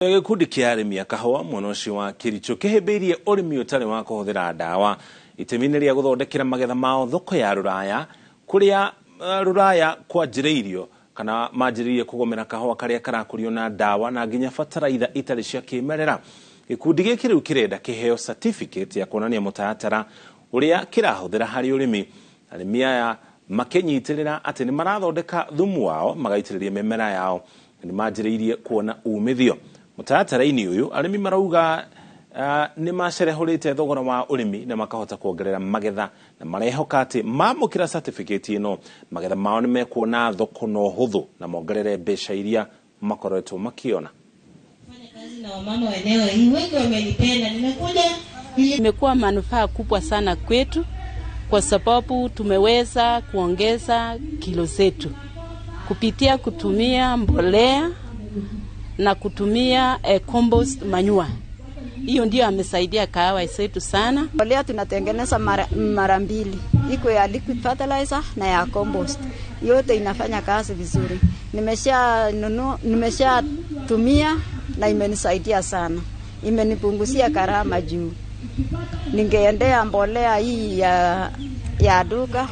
Gĩkundi kĩa arĩmi a kahũa mwena ũcio wa Kericho kĩhĩmbĩirie ũrĩmi ũtarĩ wa kũhũthĩra ndawa itemi-inĩ rĩa gũthondekera magetha mao thoko ya rũraya kũrĩa rũraya kwanjĩrĩirio kana manjĩrĩirie kũgomera kahũa karĩa karakũrio na ndawa na nginya bataraitha itarĩ cia kĩmerera. Gĩkundi gĩkĩ rĩu kĩrenda kĩheo certificate ya kuonania mũtaratara ũrĩa kĩrahũthĩra harĩ ũrĩmi. Arĩmi aya makĩnyitĩrĩra atĩ nĩ marathondeka thumu wao magaitĩrĩria mĩmera yao nĩ manjĩrĩirie kuona umithio. Mũtaratara-inĩ ũyũ arĩmi marauga nĩ macerehũrĩte thogora wa ũrĩmi na makahota kuongerera magetha na marehoka atĩ mamũkĩra certificate ĩno magetha mao nĩ mekuona thoko na ũhũthũ na mongerere mbeca iria makoretwo makiona. Imekuwa manufaa kubwa sana kwetu kwa sababu tumeweza kuongeza kilo zetu kupitia kutumia mbolea na kutumia compost manure. Hiyo ndio amesaidia kahawa zetu sana. Mbolea tunatengeneza mara mbili. Iko ya liquid fertilizer na ya compost. Yote inafanya kazi vizuri. Nimesha tumia na imenisaidia sana. Imenipunguzia gharama juu. Ningeendea mbolea hii ya duka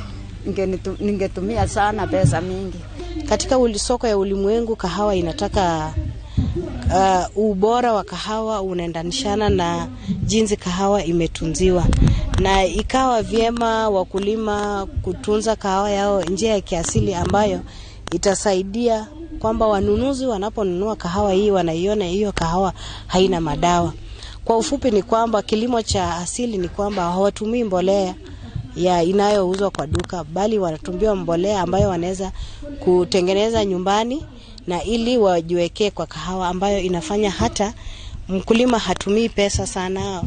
ningetumia sana pesa mingi. Katika soko ya ulimwengu kahawa inataka ubora wa kahawa unaendanishana na jinsi kahawa imetunziwa, na ikawa vyema wakulima kutunza kahawa yao njia ya kiasili ambayo itasaidia kwamba wanunuzi wanaponunua kahawa hii wanaiona hiyo kahawa haina madawa. Kwa ufupi ni kwamba kilimo cha asili ni kwamba hawatumii mbolea ya inayouzwa kwa duka, bali wanatumia mbolea ambayo wanaweza kutengeneza nyumbani na ili wajiwekee kwa kahawa ambayo inafanya hata mkulima hatumii pesa sana